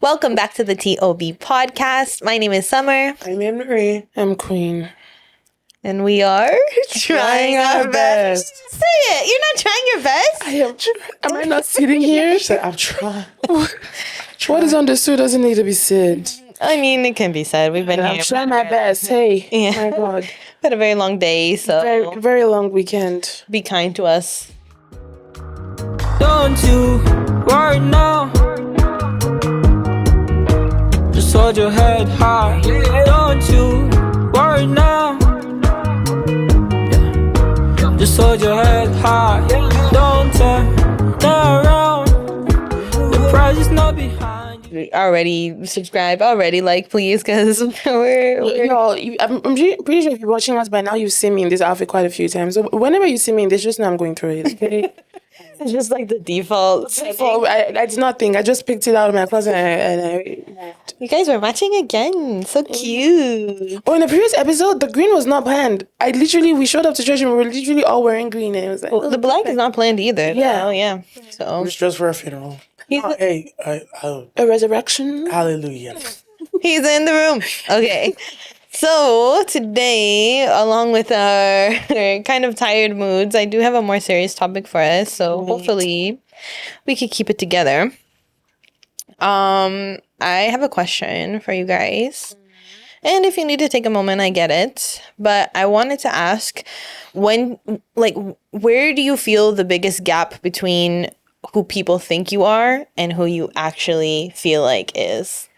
Welcome back to the TOB.Podcast. My name is Summer. I'm Anne-Marie. I'm Queen. And we are trying our best. Say it. You're not trying your best? I am. Am I not sitting here? I'm trying. What is understood doesn't need to be said. I mean, it can be said. We've been I'm here. trying my best. Hey, Yeah. my God. Been a very long day, so Very, very long weekend. be kind to us. Don't you worry now. Just hold your head high. Don't you worry now. Just hold your head high. Don't turn around. The prize is not behind you. Already subscribe, already like, please, because we're Y'all, I'm pretty sure if you're watching us by now, you've seen me in this outfit quite a few times. So whenever you see me in this, just know I'm going through it. Okay? it's just like the default. So I did not think. I just picked it out of my closet and You guys were matching again. So cute. Oh, in the previous episode, the green was not planned. We showed up to church and we were literally all wearing green, and it was like, Well, the black is not planned either. Yeah. Oh, yeah. So It's just for a funeral. He's- Hey, a resurrection. hallelujah. he's in the room. Okay. So today, along with our kind of tired moods, I do have a more serious topic for us. So hopefully we could keep it together. I have a question for you guys. And if you need to take a moment, I get it. But I wanted to ask where do you feel the biggest gap between who people think you are and who you actually feel like is?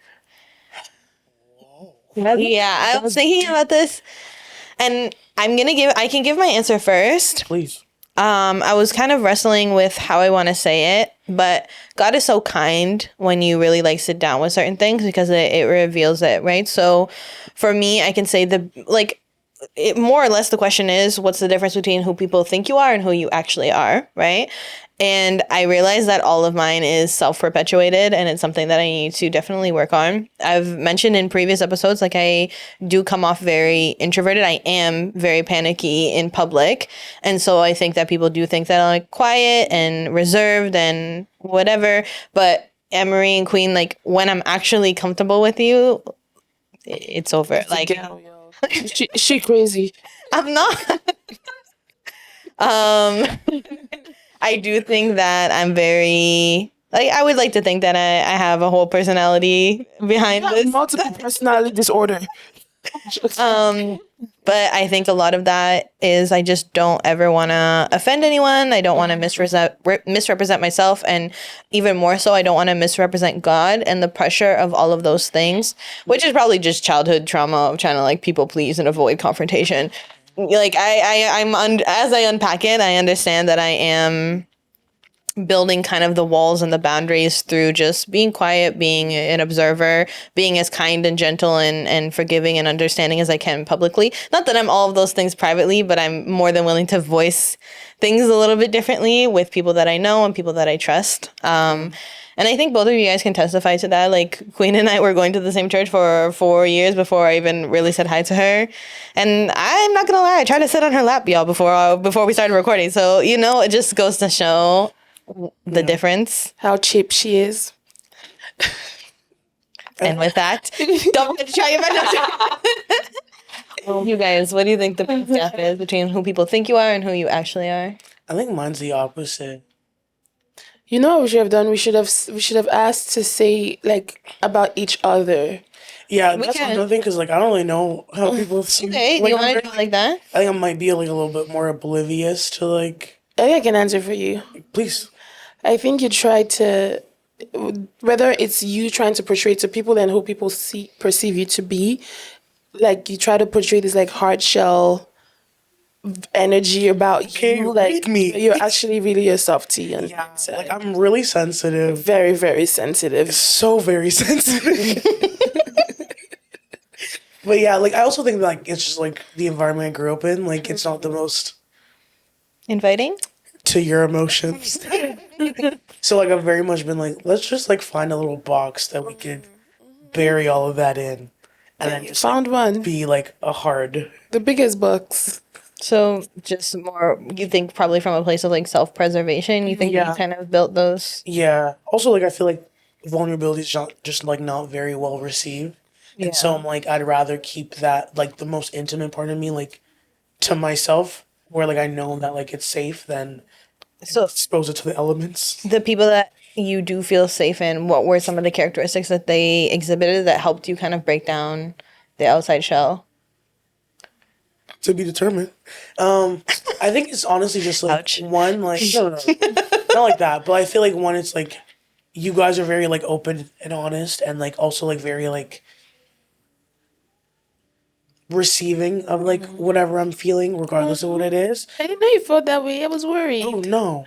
Yeah, I was thinking about this, and I can give my answer first. Please. I was kind of wrestling with how I want to say it, but God is so kind when you really sit down with certain things because it reveals it, right? So for me, I can say more or less the question is, what's the difference between who people think you are and who you actually are, right? And I realized that all of mine is self-perpetuated, and it's something that I need to definitely work on. I've mentioned in previous episodes, I do come off very introverted. I am very panicky in public. And so I think that people do think that I'm quiet and reserved and whatever. But Emery and Queen, when I'm actually comfortable with you, it's over. She crazy. I'm not. I do think that I'm very I would like to think that I have a whole personality behind this. Multiple personality disorder. But I think a lot of that is I just don't ever want to offend anyone. I don't want to misrepresent myself, and even more so, I don't want to misrepresent God, and the pressure of all of those things, which is probably just childhood trauma of trying to people please and avoid confrontation. As I unpack it, I understand that I am building kind of the walls and the boundaries through just being quiet, being an observer, being as kind and gentle and forgiving and understanding as I can publicly. Not that I'm all of those things privately, but I'm more than willing to voice things a little bit differently with people that I know and people that I trust. And I think both of you guys can testify to that. Queen and I were going to the same church for 4 years before I even really said hi to her. And I'm not gonna lie, I tried to sit on her lap, y'all, before we started recording. So, it just goes to show the difference. How cheap she is. And with that, don't forget to try your best. You guys, what do you think the biggest gap is between who people think you are and who you actually are? I think mine's the opposite. You know what we should have done? We should have asked to say about each other. Yeah, that's another thing, because I don't really know how people see. Okay, you want to do it like that? I think I might be a little bit more oblivious to I think I can answer for you. Please. I think you try to, whether it's you trying to portray to people and who people perceive you to be, you try to portray this hard shell energy about you. Me. You're actually really a softie. And I'm really sensitive. very, very sensitive. So very sensitive. But yeah, I also think it's just the environment I grew up in. It's not the most Inviting? to your emotions. So I've very much been let's just find a little box that we could bury all of that in, and then just Found one. be a hard. The biggest box. So just more, you think probably from a place of self-preservation, you think you kind of built those? Yeah. Also, I feel vulnerability is just like not very well received. And so Yeah. I'm like, I'd rather keep that, like, the most intimate part of me, like, to myself, where, like, I know that, like, it's safe, than So expose it to the elements. the people that you do feel safe in, what were some of the characteristics that they exhibited that helped you kind of break down the outside shell? To be determined. I think it's honestly just, like, Ouch. one, like, no, not like that, but I feel like, one, it's, like, you guys are very, like, open and honest, and, like, also, like, very, like, receiving of, like, whatever I'm feeling, regardless of what it is. I didn't know you felt that way. I was worried. Oh no.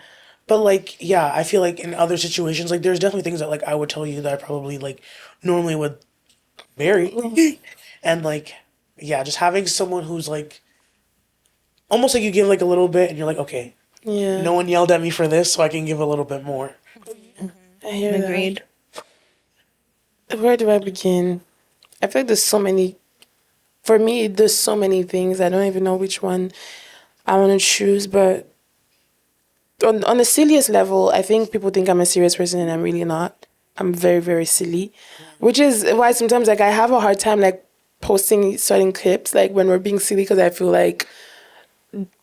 But like, yeah, I feel like in other situations, like there's definitely things that like I would tell you that I probably like normally would bury. And like, yeah, just having someone who's like almost like you give like a little bit and you're like, okay, Yeah. no one yelled at me for this, so I can give a little bit more. I hear Agreed. that. Where do I begin? I feel like there's so many. For me, there's so many things. I don't even know which one I want to choose. But on the silliest level, I think people think I'm a serious person and I'm really not. I'm very, very silly, which is why sometimes like I have a hard time like posting certain clips like when we're being silly, because I feel like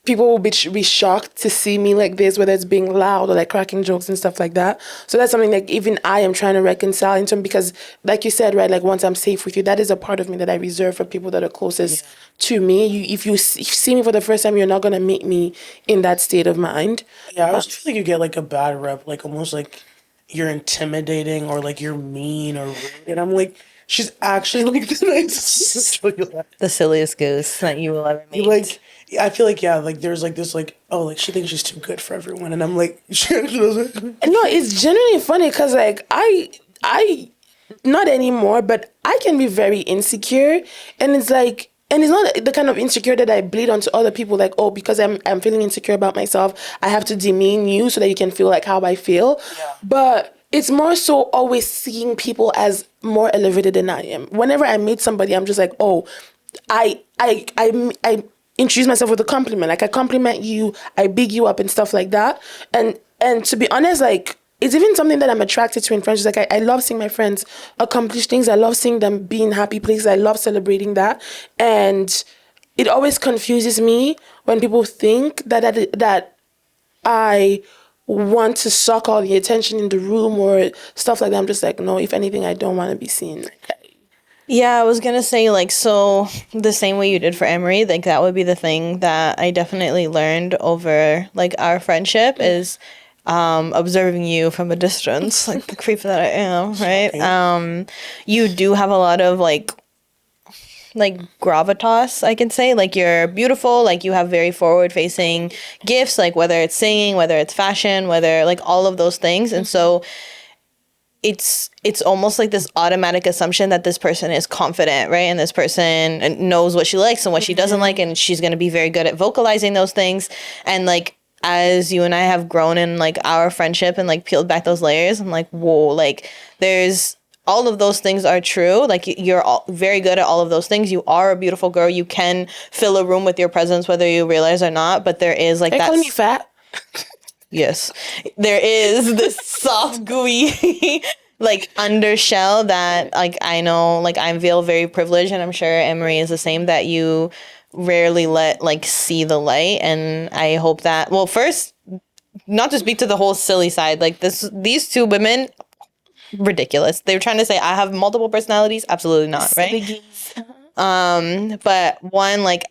people will be shocked to see me like this, whether it's being loud or like cracking jokes and stuff like that. So that's something like even I am trying to reconcile into, because like you said, right, like once I'm safe with you, that is a part of me that I reserve for people that are closest to me. If you see me for the first time, you're not going to meet me in that state of mind. Yeah, I also feel like you get like a bad rep, like almost like you're intimidating or like you're mean or rude. And I'm like, she's actually like the nicest. The silliest goose that you will ever meet. Like, I feel like, yeah, like there's like this like, oh, like she thinks she's too good for everyone, and I'm like, she doesn't. No, it's genuinely funny because like I not anymore, but I can be very insecure, and it's like, and it's not the kind of insecure that I bleed onto other people, like, oh, because I'm feeling insecure about myself, I have to demean you so that you can feel like how I feel. Yeah. But it's more so always seeing people as more elevated than I am. Whenever I meet somebody, I'm just like, oh, I introduce myself with a compliment. Like I compliment you, I big you up and stuff like that. And to be honest, like it's even something that I'm attracted to in friendships. Like I love seeing my friends accomplish things. I love seeing them be in happy places. I love celebrating that. And it always confuses me when people think that I want to suck all the attention in the room or stuff like that. I'm just like, no, if anything, I don't want to be seen. Yeah, I was gonna say like, so the same way you did for Emery, like that would be the thing that I definitely learned over like our friendship is observing you from a distance, like the creep that I am, right? You do have a lot of like gravitas, I can say. Like you're beautiful, like you have very forward facing gifts, like whether it's singing, whether it's fashion, whether like all of those things. And so it's almost like this automatic assumption that this person is confident, right? And this person knows what she likes and what she doesn't like, and she's going to be very good at vocalizing those things. And like as you and I have grown in like our friendship and like peeled back those layers, I'm like, whoa, like there's all of those things are true. Like you're very good at all of those things. You are a beautiful girl. You can fill a room with your presence, whether you realize or not. But there is like They that. call me fat. Yes, there is this soft, gooey, like undershell that, like, I know, like, I feel very privileged, and I'm sure Emery is the same, that you rarely let like see the light. And I hope that, well, first, not to speak to the whole silly side, like these two women, ridiculous. They were trying to say I have multiple personalities. Absolutely not, right? But one, like,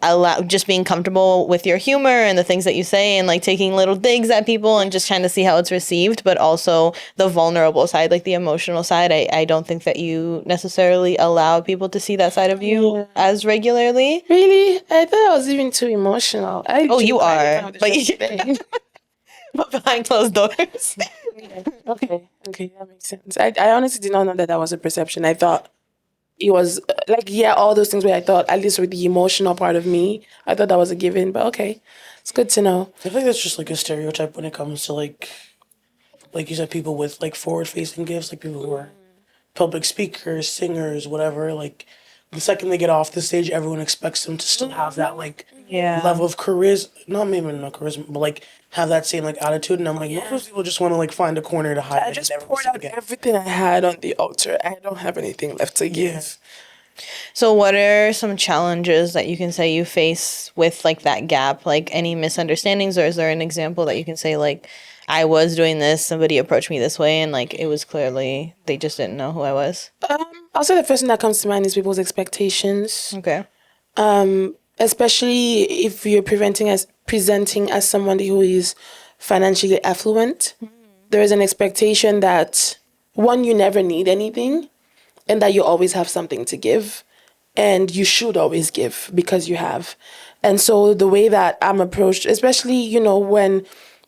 just being comfortable with your humor and the things that you say, and like taking little digs at people and just trying to see how it's received, but also the vulnerable side, like the emotional side. I don't think that you necessarily allow people to see that side of you as regularly. Really? I thought I was even too emotional. Oh, you are, but behind closed doors. Okay, that makes sense. I honestly did not know that was a perception. I thought it was like, yeah, all those things where I thought, at least with the emotional part of me, I thought that was a given. But okay, it's good to know. I think that's just like a stereotype when it comes to like you said, people with like forward facing gifts, like people who are public speakers, singers, whatever. Like the second they get off the stage, everyone expects them to still have that like level of charisma. Not maybe not charisma, but like have that same like attitude, and I'm like, most people just want to like find a corner to hide. I just poured out everything I had on the altar. I don't have anything left to give. So what are some challenges that you can say you face with like that gap? Like any misunderstandings, or is there an example that you can say like, I was doing this, somebody approached me this way, and like it was clearly they just didn't know who I was? I'll say the first thing that comes to mind is people's expectations. Okay. Especially if you're presenting as somebody who is financially affluent. There is an expectation that, one, you never need anything, and that you always have something to give, and you should always give because you have. And so the way that I'm approached, especially, you know,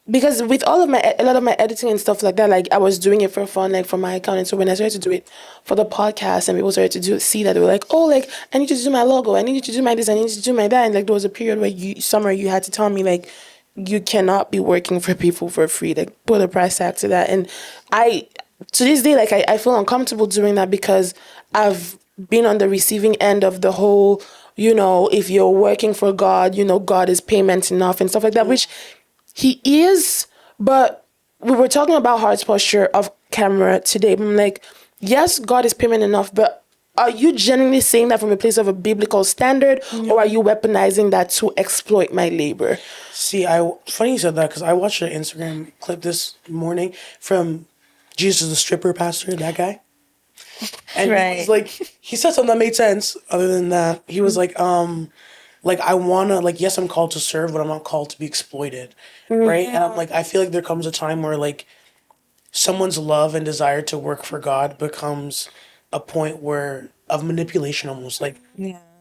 because with a lot of my editing and stuff like that, like I was doing it for fun, like for my account. And so when I started to do it for the podcast and people started to see that, they were like, oh, like I need you to do my logo. I need you to do my this. I need you to do my that. And like there was a period where summer you had to tell me like, you cannot be working for people for free. Like put a price tag to that. And to this day, like I feel uncomfortable doing that because I've been on the receiving end of the whole, you know, if you're working for God, you know, God is payment enough and stuff like that, which He is. But we were talking about heart's posture off camera today. I'm like, yes, God is payment enough, but are you genuinely saying that from a place of a biblical standard, or are you weaponizing that to exploit my labor? See, funny you said that because I watched an Instagram clip this morning from Jesus the stripper pastor, that guy. And he was like, he said something that made sense. Other than that, he was like, I wanna, like, yes, I'm called to serve, but I'm not called to be exploited, right? And I'm like, I feel like there comes a time where like someone's love and desire to work for God becomes a point of manipulation, almost like,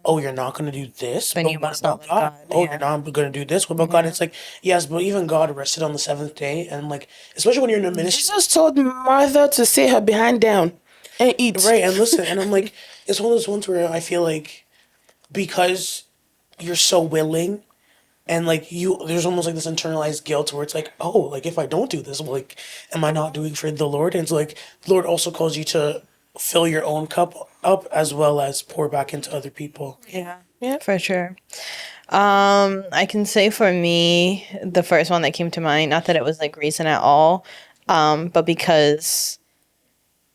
oh, you're not gonna do this, Then but you what must not about like God? God. Oh, you're not gonna do this. What about God? It's like, yes, but even God rested on the seventh day, and like, especially when you're in a ministry. Jesus told Martha to sit her behind down and eat. Right, and listen, and I'm like, it's one of those ones where I feel like because you're so willing, and like there's almost like this internalized guilt where it's like, oh, like if I don't do this, well, like, am I not doing for the Lord? And it's like the Lord also calls you to fill your own cup up as well as pour back into other people. Yeah, for sure. I can say for me, the first one that came to mind, not that it was like recent at all, but because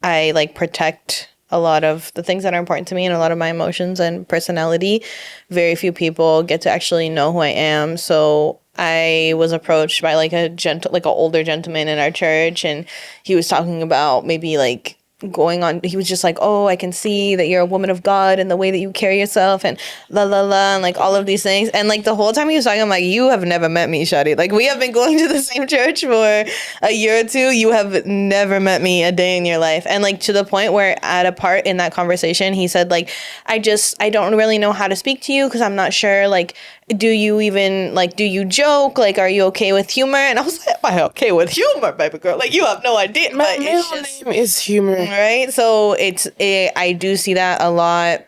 I like protect a lot of the things that are important to me and a lot of my emotions and personality. Very few people get to actually know who I am. So I was approached by like an older gentleman in our church, and he was talking about maybe like going on. He was just like, oh, I can see that you're a woman of God and the way that you carry yourself and la la la and like all of these things. And like the whole time he was talking, I'm like, you have never met me, Shadi. Like we have been going to the same church for a year or two. You have never met me a day in your life. And like to the point where at a part in that conversation, he said like, I don't really know how to speak to you because I'm not sure like, do you joke? Like, are you okay with humor? And I was like, am I okay with humor, baby girl? Like, you have no idea. My middle name is humor. Right? So I do see that a lot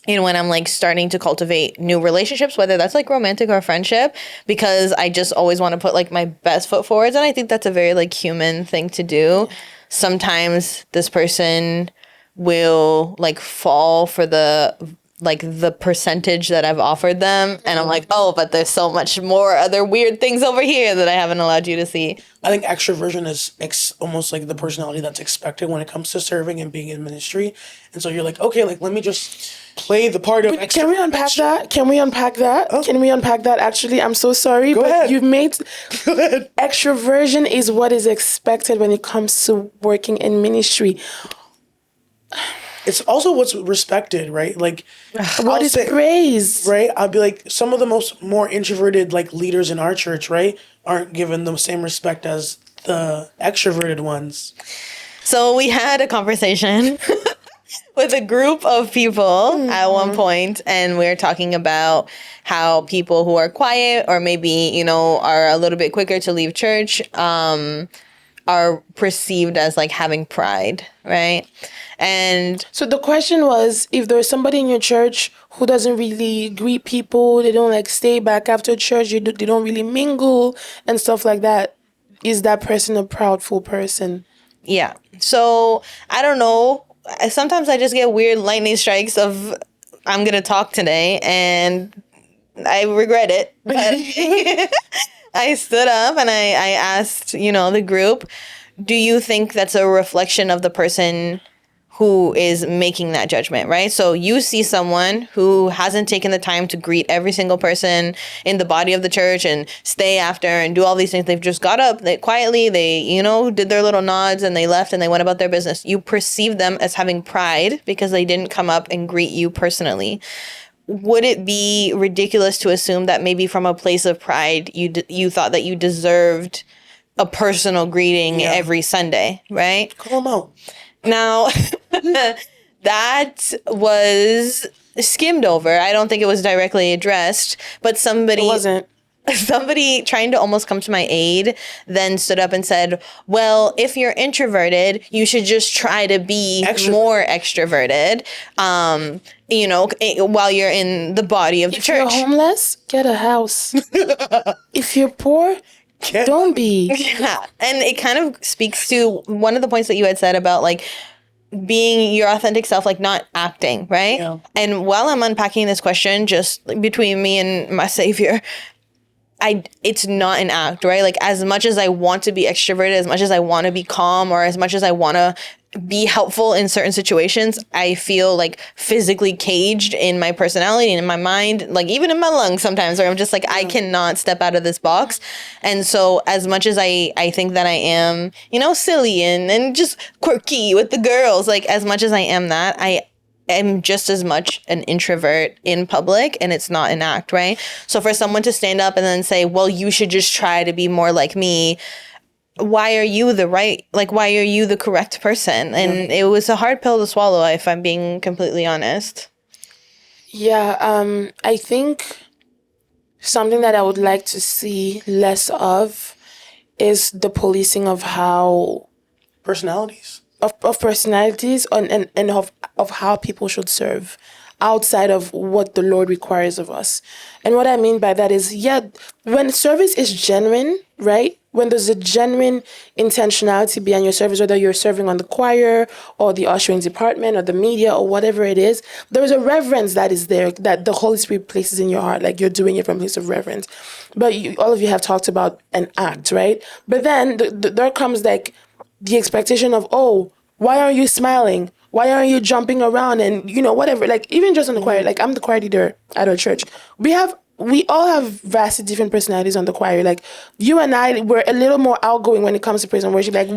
in when I'm like starting to cultivate new relationships, whether that's like romantic or friendship, because I just always want to put like my best foot forwards. And I think that's a very like human thing to do. Sometimes this person will like fall for the percentage that I've offered them. And I'm like, oh, but there's so much more other weird things over here that I haven't allowed you to see. I think extroversion is almost like the personality that's expected when it comes to serving and being in ministry. And so you're like, okay, like, let me just play the part of extroversion. Can we unpack that? Can we unpack that? Oh. Can we unpack that? Actually, I'm so sorry, Go ahead. You've made extroversion is what is expected when it comes to working in ministry. It's also what's respected, right? Like, what is praised, right? I'll be like, some of the more introverted like leaders in our church, right, aren't given the same respect as the extroverted ones. So we had a conversation with a group of people at one point, and we were talking about how people who are quiet or maybe, you know, are a little bit quicker to leave church are perceived as like having pride, right? And so the question was, if there's somebody in your church who doesn't really greet people, they don't like stay back after church, they don't really mingle and stuff like that, is that person a proudful person? Yeah. So I don't know. Sometimes I just get weird lightning strikes of I'm going to talk today and I regret it. But I stood up and I asked, the group, do you think that's a reflection of the person who is making that judgment, right? So you see someone who hasn't taken the time to greet every single person in the body of the church and stay after and do all these things. They've just got up quietly, they, did their little nods and they left and they went about their business. You perceive them as having pride because they didn't come up and greet you personally. Would it be ridiculous to assume that maybe from a place of pride, you thought that you deserved a personal greeting every Sunday, right? Call them out. Now, that was skimmed over. I don't think it was directly addressed, but somebody trying to almost come to my aid then stood up and said, well, if you're introverted, you should just try to be more extroverted, while you're in the body of the church. If you're homeless, get a house. If you're poor, don't be. Yeah. And it kind of speaks to one of the points that you had said about like being your authentic self, like not acting, right? Yeah. And while I'm unpacking this question, just between me and my savior, it's not an act, right? Like as much as I want to be extroverted, as much as I want to be calm, or as much as I want to be helpful in certain situations, I feel like physically caged in my personality and in my mind, like even in my lungs sometimes, where I'm just like, I cannot step out of this box. And so as much as I think that I am, silly and just quirky with the girls, like as much as I am that, I am just as much an introvert in public, and it's not an act, right? So for someone to stand up and then say, well, you should just try to be more like me, why are you why are you the correct person? And it was a hard pill to swallow, if I'm being completely honest. Yeah, I think something that I would like to see less of is the policing of how Personalities. Of personalities and of how people should serve outside of what the Lord requires of us. And what I mean by that is, when service is genuine, right? When there's a genuine intentionality behind your service, whether you're serving on the choir or the ushering department or the media or whatever it is, there is a reverence that is there that the Holy Spirit places in your heart, like you're doing it from a place of reverence. But all of you have talked about an act, right? But then there comes like the expectation of, oh, why aren't you smiling? Why aren't you jumping around and, whatever, like even just on the choir, like I'm the choir leader at our church. We all have vastly different personalities on the choir. Like you and I were a little more outgoing when it comes to praise and worship. Like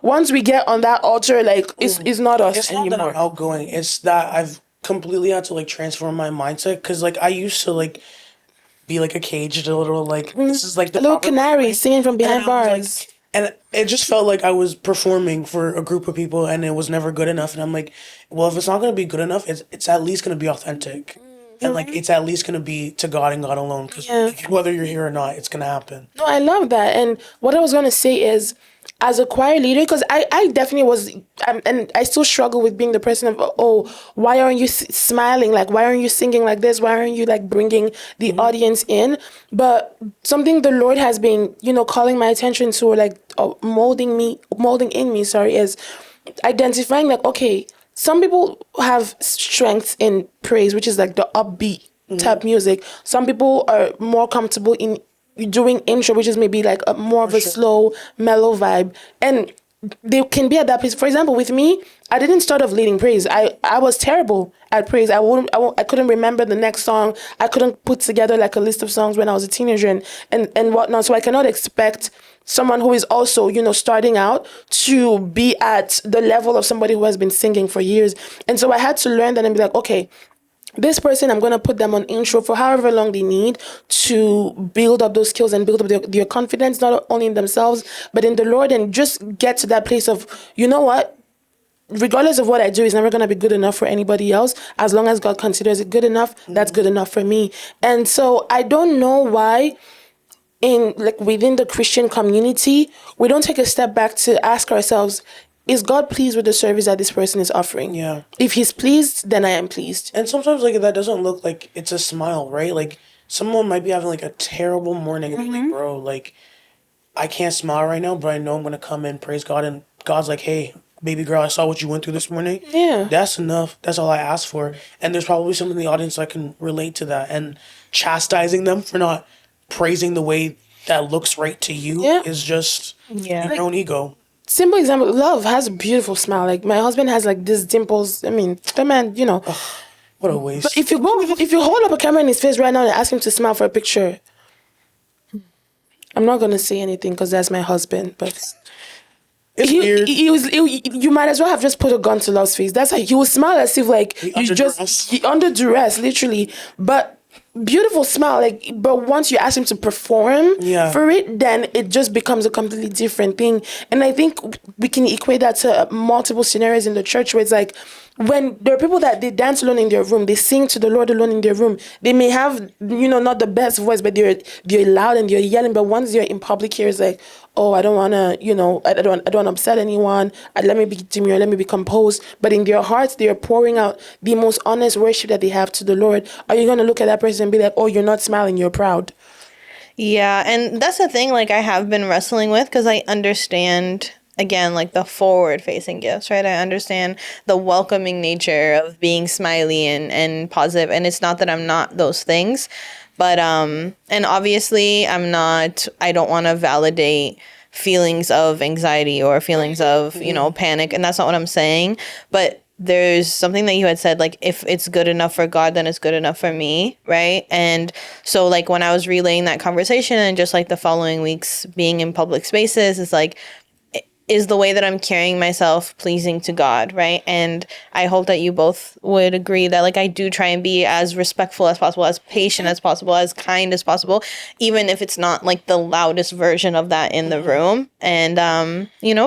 once we get on that altar, like it's not us it's anymore. Not that I'm outgoing. It's that I've completely had to like transform my mindset, because like I used to like be like a caged little like this is like the a little canary singing from behind bars. And it just felt like I was performing for a group of people, and it was never good enough. And I'm like, well, if it's not going to be good enough, it's at least going to be authentic. And like, it's at least going to be to God and God alone. Because whether you're here or not, it's going to happen. No, I love that. And what I was going to say is, as a choir leader, because I definitely was, and I still struggle with being the person of, oh, why aren't you smiling? Like, why aren't you singing like this? Why aren't you like bringing the audience in? But something the Lord has been, calling my attention to, or like molding in me, is identifying like, okay, some people have strengths in praise, which is like the upbeat type music. Some people are more comfortable in doing intro, which is maybe like more of a slow, mellow vibe. And they can be at that place. For example, with me, I didn't start off leading praise. I was terrible at praise. I couldn't remember the next song. I couldn't put together like a list of songs when I was a teenager and whatnot. So I cannot expect someone who is also, starting out to be at the level of somebody who has been singing for years. And so I had to learn that and be like, okay, this person, I'm going to put them on intro for however long they need to build up those skills and build up their confidence, not only in themselves, but in the Lord, and just get to that place of, you know what? Regardless of what I do, it's never going to be good enough for anybody else. As long as God considers it good enough, that's good enough for me. And so I don't know why within the Christian community, we don't take a step back to ask ourselves, is God pleased with the service that this person is offering? Yeah. If he's pleased, then I am pleased. And sometimes like that doesn't look like it's a smile, right? Like someone might be having like a terrible morning and be like, bro, like I can't smile right now, but I know I'm going to come in, praise God. And God's like, hey, baby girl, I saw what you went through this morning. Yeah. That's enough. That's all I asked for. And there's probably someone in the audience that can relate to that, and chastising them for not praising the way that looks right to you Yeah. is just Yeah. your own ego. Simple example, love has a beautiful smile. Like my husband has like these dimples. I mean, the man, What a But waste. if you hold up a camera in his face right now and ask him to smile for a picture, I'm not gonna say anything because that's my husband. But It's weird. you might as well have just put a gun to Love's face. That's how he will smile as if like Under duress. under duress, literally. But beautiful smile, like. But once you ask him to perform Yeah. for it, then it just becomes a completely different thing. And I think we can equate that to multiple scenarios in the church where it's like, when there are people that they dance alone in their room, they sing to the Lord alone in their room. They may have, not the best voice, but they're loud and they're yelling. But once they're in public here, it's like, oh, I don't wanna, I don't wanna upset anyone. Let me be demure, let me be composed. But in their hearts, they are pouring out the most honest worship that they have to the Lord. Are you gonna look at that person and be like, oh, you're not smiling, you're proud? Yeah, and that's the thing, like, I have been wrestling with, because I understand, again, like, the forward-facing gifts, right? I understand the welcoming nature of being smiley and positive, and it's not that I'm not those things, but, and obviously, I don't want to validate feelings of anxiety or feelings of, panic, and that's not what I'm saying, but there's something that you had said, like, if it's good enough for God, then it's good enough for me, right? And so, like, when I was relaying that conversation and just, like, the following weeks being in public spaces, it's like, is the way that I'm carrying myself pleasing to God, right? And I hope that you both would agree that, like, I do try and be as respectful as possible, as patient as possible, as kind as possible, even if it's not, like, the loudest version of that in the room. And,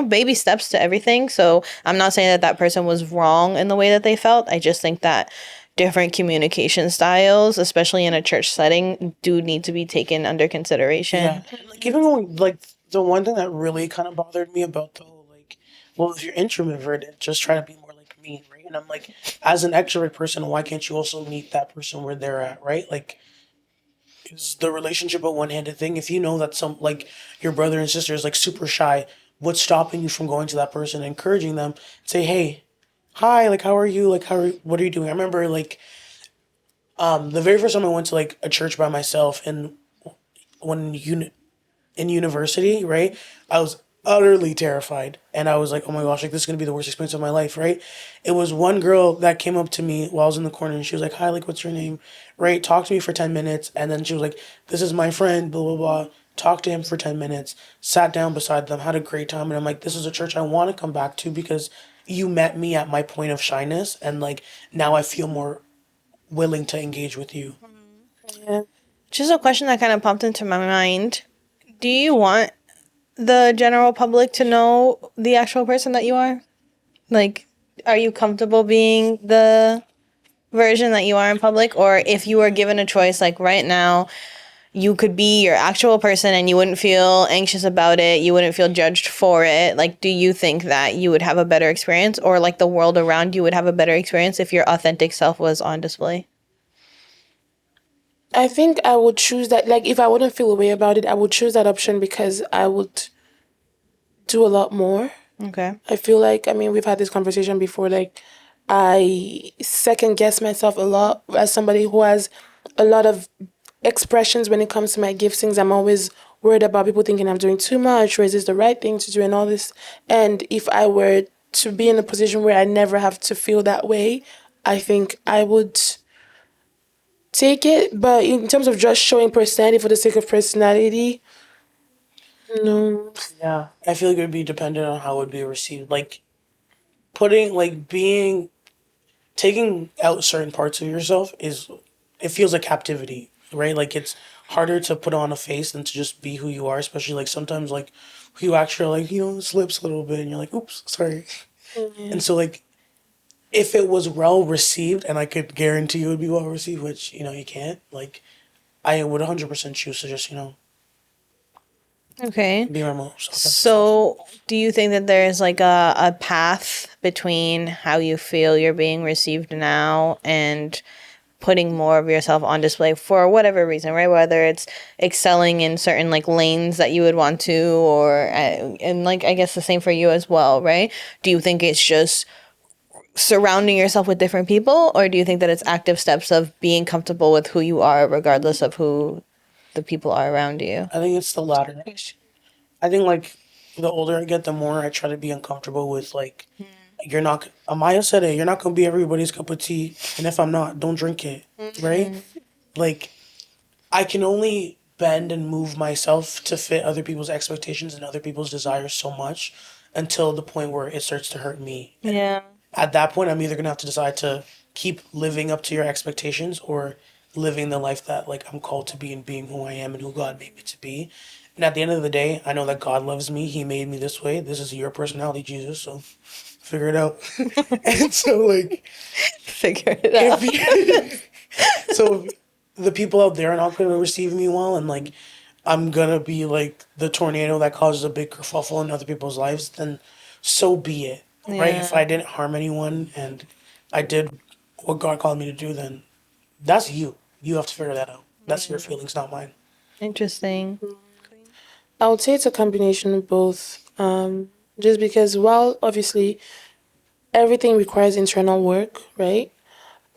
baby steps to everything. So I'm not saying that person was wrong in the way that they felt. I just think that different communication styles, especially in a church setting, do need to be taken under consideration. Yeah. Like, even when, like, the one thing that really kind of bothered me about the whole, like, well, if you're introverted, just try to be more like me, right? And I'm like, as an extrovert person, why can't you also meet that person where they're at, right? Like, is the relationship a one-handed thing? If you know that like, your brother and sister is, like, super shy, what's stopping you from going to that person, encouraging them, say, hey, hi, like, how are you? Like, what are you doing? I remember, like, the very first time I went to, like, a church by myself, and in university, right? I was utterly terrified. And I was like, oh my gosh, like, this is going to be the worst experience of my life, right? It was one girl that came up to me while I was in the corner, and she was like, hi, like, what's your name? Right? Talked to me for 10 minutes. And then she was like, this is my friend, blah, blah, blah. Talked to him for 10 minutes, sat down beside them, had a great time. And I'm like, this is a church I want to come back to because you met me at my point of shyness. And, like, now I feel more willing to engage with you. Yeah. Just a question that kind of popped into my mind. Do you want the general public to know the actual person that you are? Like, are you comfortable being the version that you are in public? Or if you were given a choice, like right now, you could be your actual person and you wouldn't feel anxious about it, you wouldn't feel judged for it. Like, do you think that you would have a better experience, or like the world around you would have a better experience if your authentic self was on display? I think I would choose that. Like, if I wouldn't feel a way about it, I would choose that option because I would do a lot more. Okay. I feel like, I mean, we've had this conversation before. Like, I second guess myself a lot as somebody who has a lot of expressions when it comes to my giftings. I'm always worried about people thinking I'm doing too much, or is this the right thing to do, and all this. And if I were to be in a position where I never have to feel that way, I think I would take it. But in terms of just showing personality for the sake of personality, no. Yeah, I feel like it would be dependent on how it would be received. Like, taking out certain parts of yourself it feels like captivity, right? Like, it's harder to put on a face than to just be who you are, especially, like, sometimes, like, who you actually, like, slips a little bit and you're like, oops, sorry. Mm-hmm. And so, like, if it was well received, and I could guarantee it would be well received, which, you can't, like, I would 100% choose to just, Okay. be remote. So, do you think that there's like a path between how you feel you're being received now and putting more of yourself on display for whatever reason, right? Whether it's excelling in certain like lanes that you would want to, or and like I guess the same for you as well, right? Do you think it's just surrounding yourself with different people, or do you think that it's active steps of being comfortable with who you are regardless of who the people are around you? I think it's the latter. I think like the older I get, the more I try to be uncomfortable with like you're not. Amaya said it. You're not gonna be everybody's cup of tea, and if I'm not, don't drink it. Right? Like I can only bend and move myself to fit other people's expectations and other people's desires so much until the point where it starts to hurt me. Yeah. At that point, I'm either gonna have to decide to keep living up to your expectations or living the life that like I'm called to be and being who I am and who God made me to be. And at the end of the day, I know that God loves me. He made me this way. This is your personality, Jesus. So figure it out. And so like Figure it out. so the people out there are not going to receive me well, and like I'm gonna be like the tornado that causes a big kerfuffle in other people's lives, then so be it. Right? If I didn't harm anyone and I did what God called me to do, then that's you. You have to figure that out. That's your feelings, not mine. Interesting. I would say it's a combination of both. Just because while obviously everything requires internal work, right?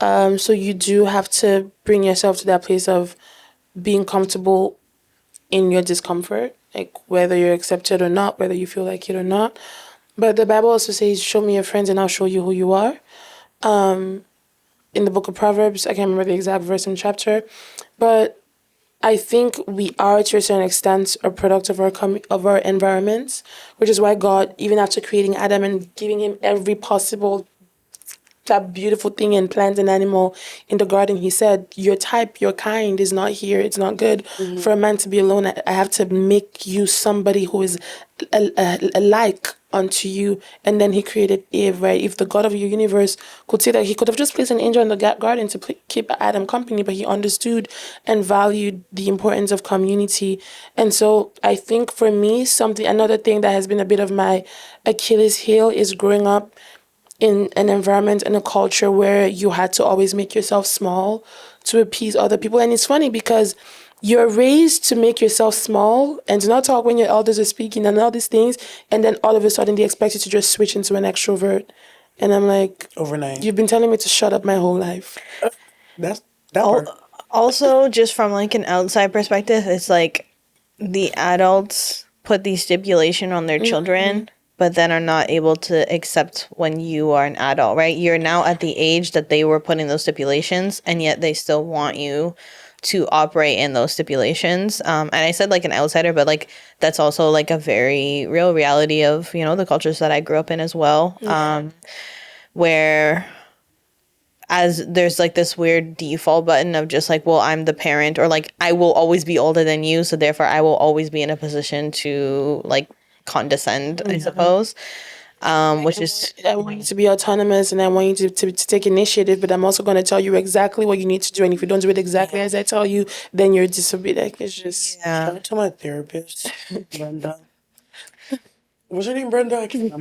So you do have to bring yourself to that place of being comfortable in your discomfort, like whether you're accepted or not, whether you feel like it or not. But the Bible also says, show me your friends and I'll show you who you are. In the book of Proverbs, I can't remember the exact verse and chapter, but I think we are to a certain extent a product of our environments, which is why God, even after creating Adam and giving him every possible that beautiful thing and plant and animal in the garden, he said, your type, your kind is not here. It's not good for a man to be alone. I have to make you somebody who is alike unto you. And then he created Eve, right? If the God of your universe could see that, he could have just placed an angel in the garden to keep Adam company, but he understood and valued the importance of community. And so I think for me, another thing that has been a bit of my Achilles heel is growing up in an environment and a culture where you had to always make yourself small to appease other people. And it's funny because you're raised to make yourself small and to not talk when your elders are speaking and all these things. And then all of a sudden they expect you to just switch into an extrovert. And I'm like, overnight. You've been telling me to shut up my whole life. That part. Also, just from like an outside perspective, it's like the adults put these stipulation on their children, but then are not able to accept when you are an adult, right? You're now at the age that they were putting those stipulations, and yet they still want you to operate in those stipulations. And I said like an outsider, but like that's also like a very real reality of, you know, the cultures that I grew up in as well, where as there's like this weird default button of just like, well, I'm the parent, or like I will always be older than you, so therefore I will always be in a position to like condescend, I suppose. Which is, I want you to be autonomous and I want you to take initiative, but I'm also going to tell you exactly what you need to do. And if you don't do it exactly as I tell you, then you're disobedient. It's just... Shout out to my therapist, Brenda. What's her name, Brenda? I can't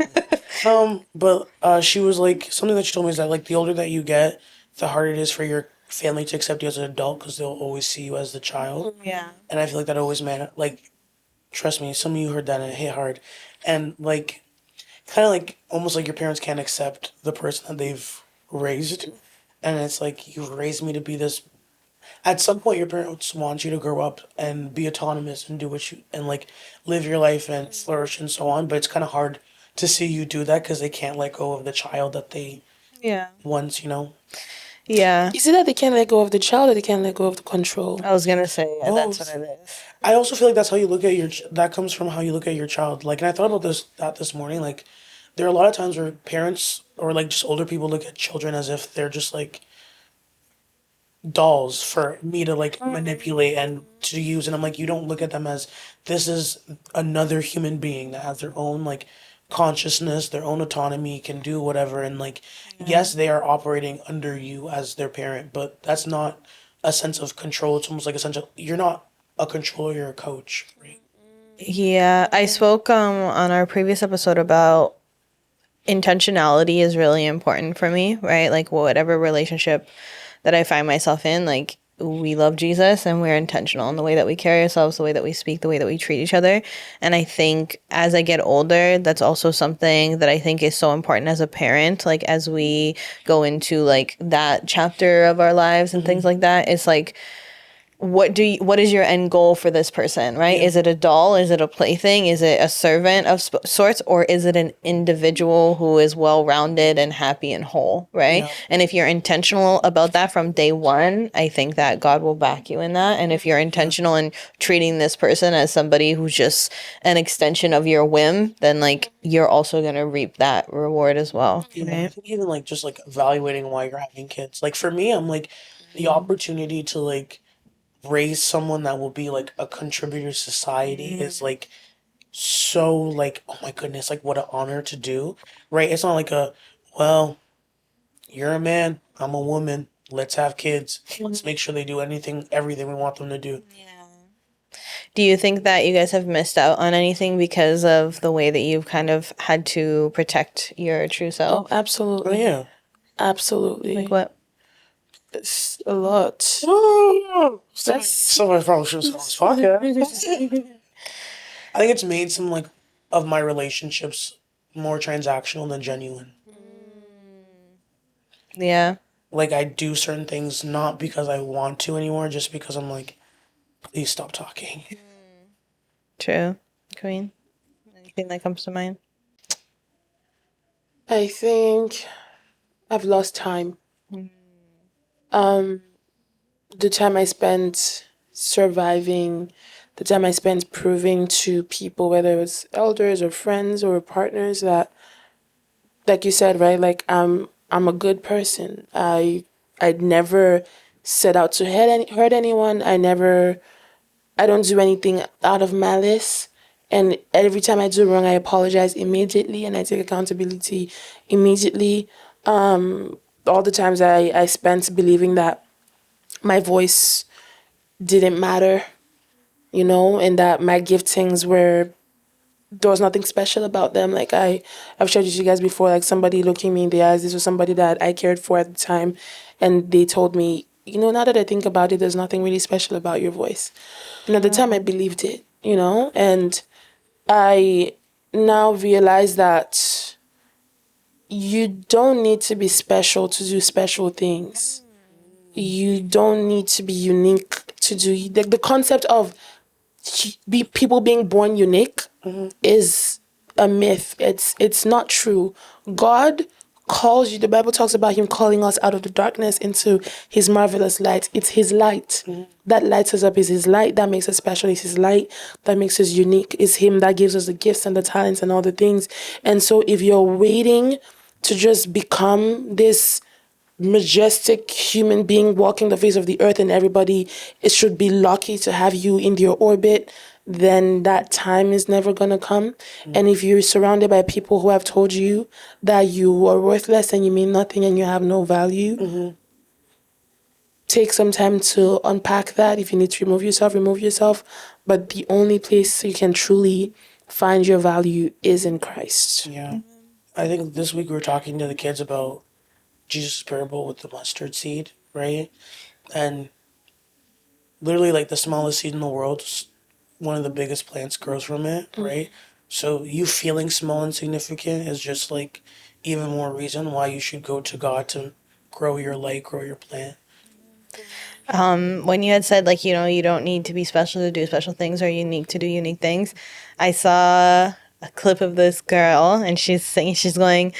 remember. But she was like, something that she told me is that like the older that you get, the harder it is for your family to accept you as an adult because they'll always see you as the child. yeah. And I feel like that always trust me, some of you heard that and it hit hard. And like, kind of like, almost like your parents can't accept the person that they've raised. And it's like, you've raised me to be this. At some point, your parents want you to grow up and be autonomous and do what you, and like, live your life and flourish and so on. But it's kind of hard to see you do that because they can't let go of the child that they once, you know? Yeah. Is it that they can't let go of the child or they can't let go of the control? I was gonna say that's what it is. I also feel like that's how you look at that comes from how you look at your child. Like, and I thought about this morning. Like, there are a lot of times where parents or like just older people look at children as if they're just like dolls for me to like manipulate and to use. And I'm like, you don't look at them as this is another human being that has their own like consciousness, their own autonomy, can do whatever. And like, yes, they are operating under you as their parent, but that's not a sense of control. It's almost like a sense of, you're not a controller, you're a coach, right? Yeah, I spoke on our previous episode about intentionality is really important for me, right? Like whatever relationship that I find myself in, like we love Jesus and we're intentional in the way that we carry ourselves, the way that we speak, the way that we treat each other. And I think as I get older, that's also something that I think is so important as a parent, like as we go into like that chapter of our lives and things like that. It's like what is your end goal for this person, right? Is it a doll? Is it a plaything? Is it a servant of sorts? Or is it an individual who is well-rounded and happy and whole, right? And if you're intentional about that from day one, I think that God will back you in that. And if you're intentional in treating this person as somebody who's just an extension of your whim, then like you're also going to reap that reward as well. I think even like just like evaluating why you're having kids. Like for me, I'm like the opportunity to like raise someone that will be like a contributor to society is like so like, oh my goodness, like what an honor to do, right? It's not like well, you're a man, I'm a woman, let's have kids, let's make sure they do everything we want them to do. Do you think that you guys have missed out on anything because of the way that you've kind of had to protect your true self? Oh, absolutely. Yeah. Absolutely. Like what? It's a lot. That's so I probably should have said on this podcast. I think it's made some like of my relationships more transactional than genuine. Yeah. Like I do certain things not because I want to anymore, just because I'm like, please stop talking. True. Queen? Anything that comes to mind? I think I've lost time. The time I spent surviving, the time I spent proving to people, whether it's elders or friends or partners, that, like you said, right? Like I'm a good person. I'd never set out to hurt anyone. I don't do anything out of malice. And every time I do wrong, I apologize immediately and I take accountability immediately. All the times I spent believing that my voice didn't matter, and that my giftings there was nothing special about them. Like I've shared with you guys before, like somebody looking me in the eyes, this was somebody that I cared for at the time, and they told me, now that I think about it, there's nothing really special about your voice. And at the time I believed it, and I now realize that you don't need to be special to do special things. You don't need to be unique to do the concept of people being born unique is a myth. It's not true. God calls you. The Bible talks about him calling us out of the darkness into his marvelous light. It's his light. That lights us up. Is his light that makes us special. It's his light that makes us unique. It's him that gives us the gifts and the talents and all the things. And so if you're waiting to just become this majestic human being walking the face of the earth and everybody should be lucky to have you in their orbit, then that time is never going to come. And if you're surrounded by people who have told you that you are worthless and you mean nothing and you have no value, take some time to unpack that. If you need to remove yourself. But the only place you can truly find your value is in Christ. Yeah. I think this week we were talking to the kids about Jesus' parable with the mustard seed, right? And literally like the smallest seed in the world, one of the biggest plants grows from it, right? So you feeling small and insignificant is just like even more reason why you should go to God to grow your light, grow your plant. When you had said like, you don't need to be special to do special things or unique to do unique things, I saw a clip of this girl and she's saying, she's going,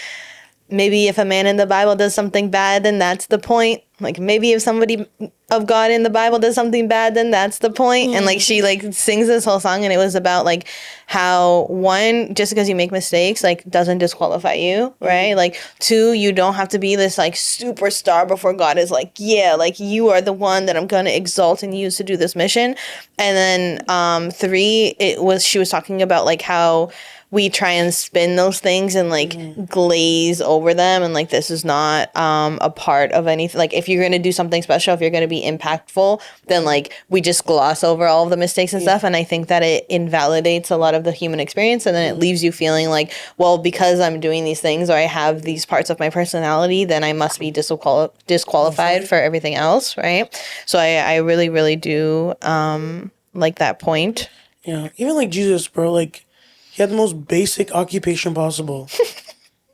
maybe if a man in the Bible does something bad, then that's the point. Like maybe if somebody of God in the Bible does something bad, then that's the point. And like she like sings this whole song and it was about like how one, just because you make mistakes, like doesn't disqualify you, right? Like two, you don't have to be this like superstar before God is like, yeah, like you are the one that I'm going to exalt and use to do this mission. And then three, she was talking about like how we try and spin those things and like glaze over them and like this is not a part of anything. Like if you're going to do something special, if you're going to be impactful, then like we just gloss over all of the mistakes and stuff. And I think that it invalidates a lot of the human experience and then it leaves you feeling like, well, because I'm doing these things or I have these parts of my personality, then I must be disqualified for everything else, right? So I really, really do like that point. Yeah, even like Jesus, bro, like he had the most basic occupation possible.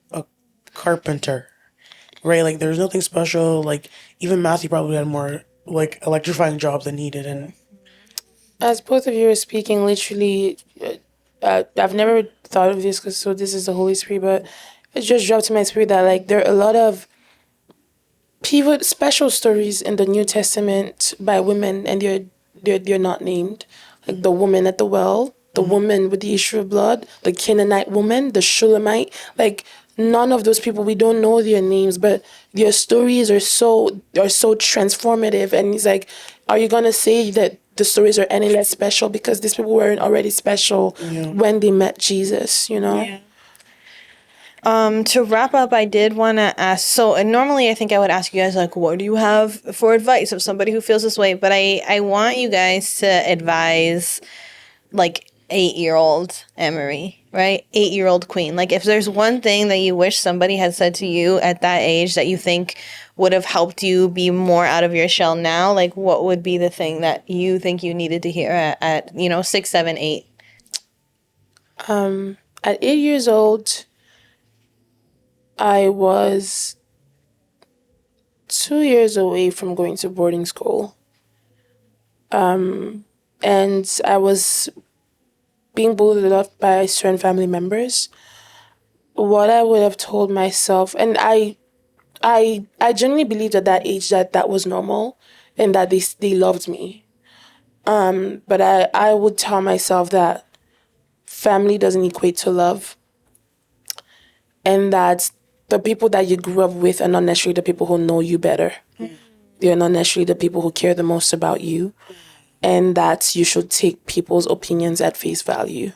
A carpenter. Right? Like there's nothing special. Like even Matthew probably had more like electrifying job that needed. And As both of you were speaking, literally, I've never thought of this because so this is the Holy Spirit, but it just dropped in my spirit that like there are a lot of pivot special stories in the New Testament by women, and they're not named, like the woman at the well, the woman with the issue of blood, the Canaanite woman, the Shulamite, like none of those people, we don't know their names, but their stories are so transformative. And it's like, are you gonna say that the stories are any less special because these people weren't already special when they met Jesus, you know? yeah. To wrap up, I did want to ask. So, and normally I think I would ask you guys, like, what do you have for advice of somebody who feels this way? But I want you guys to advise, like, 8-year-old Emery, right? 8-year-old Queen. Like, if there's one thing that you wish somebody had said to you at that age that you think would have helped you be more out of your shell now, like, what would be the thing that you think you needed to hear at 6, 7, 8? At 8 years old, I was 2 years away from going to boarding school. And I was being bullied a lot by certain family members. What I would have told myself, and I genuinely believed at that age that was normal and that they loved me. But I would tell myself that family doesn't equate to love, and that the people that you grew up with are not necessarily the people who know you better. They're not necessarily the people who care the most about you, and that you should take people's opinions at face value.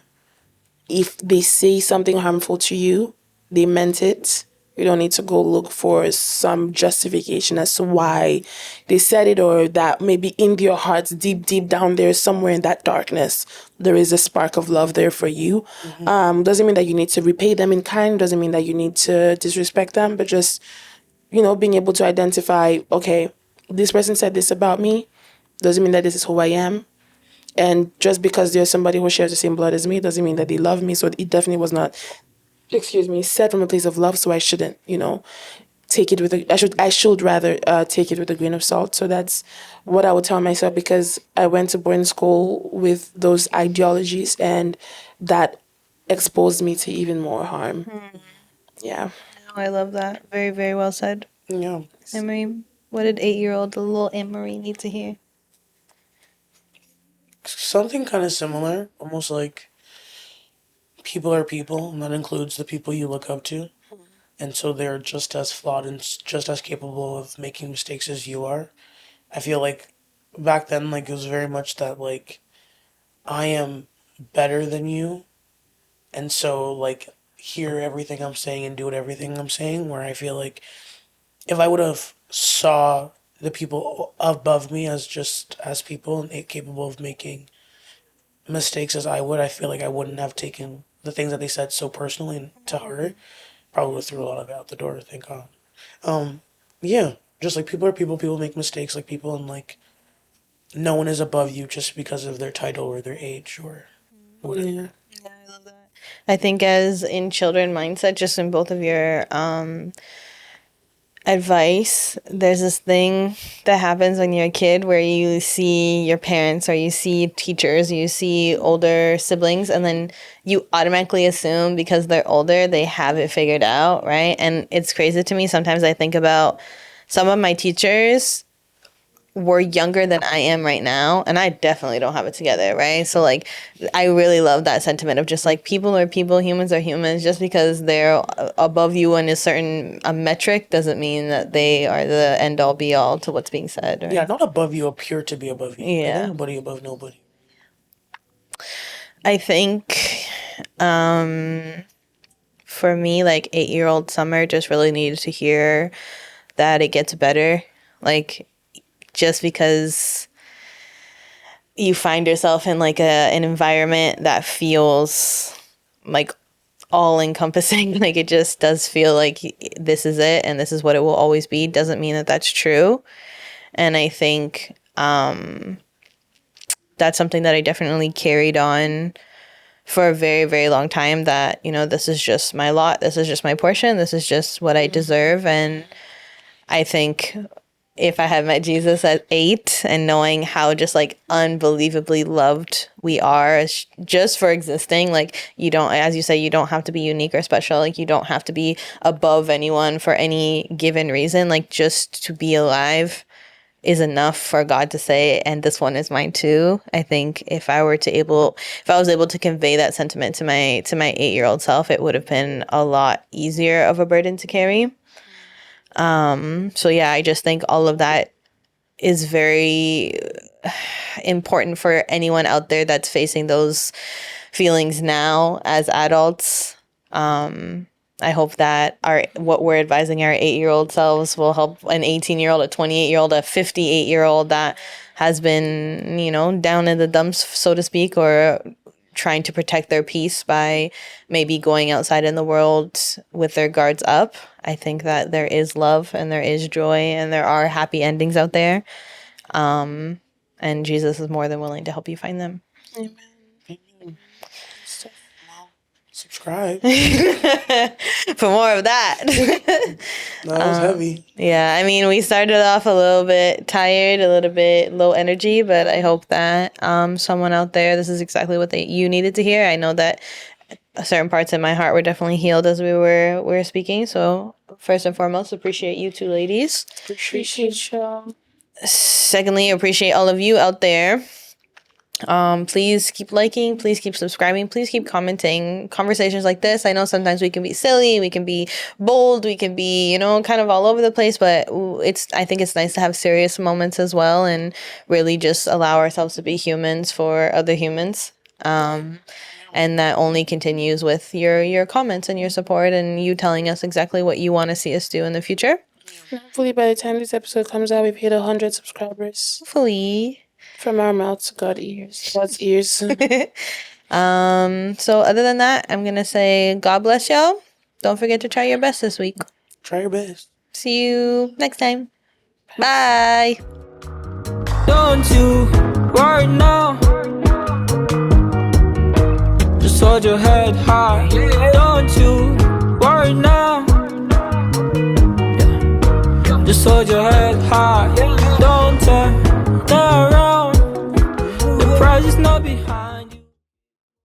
If they say something harmful to you, they meant it. You don't need to go look for some justification as to why they said it, or that maybe in your hearts, deep, deep down there, somewhere in that darkness, there is a spark of love there for you. Doesn't mean that you need to repay them in kind. Doesn't mean that you need to disrespect them, but just, being able to identify, okay, this person said this about me. Doesn't mean that this is who I am. And just because there's somebody who shares the same blood as me doesn't mean that they love me. So it definitely was not, said from a place of love. So I shouldn't, take it with I should rather take it with a grain of salt. So that's what I would tell myself, because I went to boarding school with those ideologies, and that exposed me to even more harm. Yeah. Oh, I love that. Very, very well said. Yeah. Emery, what did 8-year-old, the little Emery, need to hear? Something kind of similar, almost like people are people, and that includes the people you look up to. And so they're just as flawed and just as capable of making mistakes as you are. I feel like back then, like, it was very much that, like, I am better than you. And so, like, hear everything I'm saying and do everything I'm saying, where I feel like if I would have saw the people above me as just as people and capable of making mistakes as I would, I feel like I wouldn't have taken the things that they said so personally to heart. Probably threw a lot of it out the door, thank God. Yeah, just like people are people, people make mistakes like people, and like no one is above you just because of their title or their age or whatever. Yeah. Yeah, I love that. I think as in children mindset, just in both of your advice, there's this thing that happens when you're a kid where you see your parents or you see teachers, you see older siblings, and then you automatically assume because they're older, they have it figured out, right? And it's crazy to me. Sometimes I think about some of my teachers were younger than I am right now, and I definitely don't have it together, right? So like I really love that sentiment of just like people are people, humans are humans. Just because they're above you in a certain metric doesn't mean that they are the end all be all to what's being said, right? Yeah, not above you, appear to be above you. Yeah. Like, nobody above nobody. I think for me, like 8-year-old Summer just really needed to hear that it gets better. Like, just because you find yourself in like an environment that feels like all encompassing, like it just does feel like this is it and this is what it will always be, doesn't mean that that's true. And I think that's something that I definitely carried on for a very, very long time, that, this is just my lot. This is just my portion. This is just what I deserve. And I think if I had met Jesus at 8 and knowing how just like unbelievably loved we are just for existing. Like you don't, as you say, you don't have to be unique or special. Like you don't have to be above anyone for any given reason. Like just to be alive is enough for God to say, and this one is mine too. I think if I was able to convey that sentiment to my 8-year-old self, it would have been a lot easier of a burden to carry. So yeah, I just think all of that is very important for anyone out there that's facing those feelings now as adults. I hope that what we're advising our 8-year-old selves will help an 18-year-old, a 28-year-old, a 58-year-old that has been, down in the dumps, so to speak, or trying to protect their peace by maybe going outside in the world with their guards up. I think that there is love and there is joy and there are happy endings out there. And Jesus is more than willing to help you find them. Amen. Subscribe. For more of that. That was heavy. Yeah, I mean, we started off a little bit tired, a little bit low energy, but I hope that someone out there, this is exactly what you needed to hear. I know that certain parts in my heart were definitely healed as we were speaking. So first and foremost, appreciate you two ladies. Appreciate y'all. Secondly, appreciate all of you out there. Please keep liking, please keep subscribing, please keep commenting. Conversations like this, I know sometimes we can be silly, we can be bold, we can be, kind of all over the place, but I think it's nice to have serious moments as well and really just allow ourselves to be humans for other humans. And that only continues with your comments and your support and you telling us exactly what you want to see us do in the future. Hopefully by the time this episode comes out, we've hit 100 subscribers. Hopefully. From our mouth to God's ears. So other than that, I'm going to say God bless y'all. Don't forget to try your best this week. Try your best. See you next time. Bye. Don't you worry now. Just hold your head high.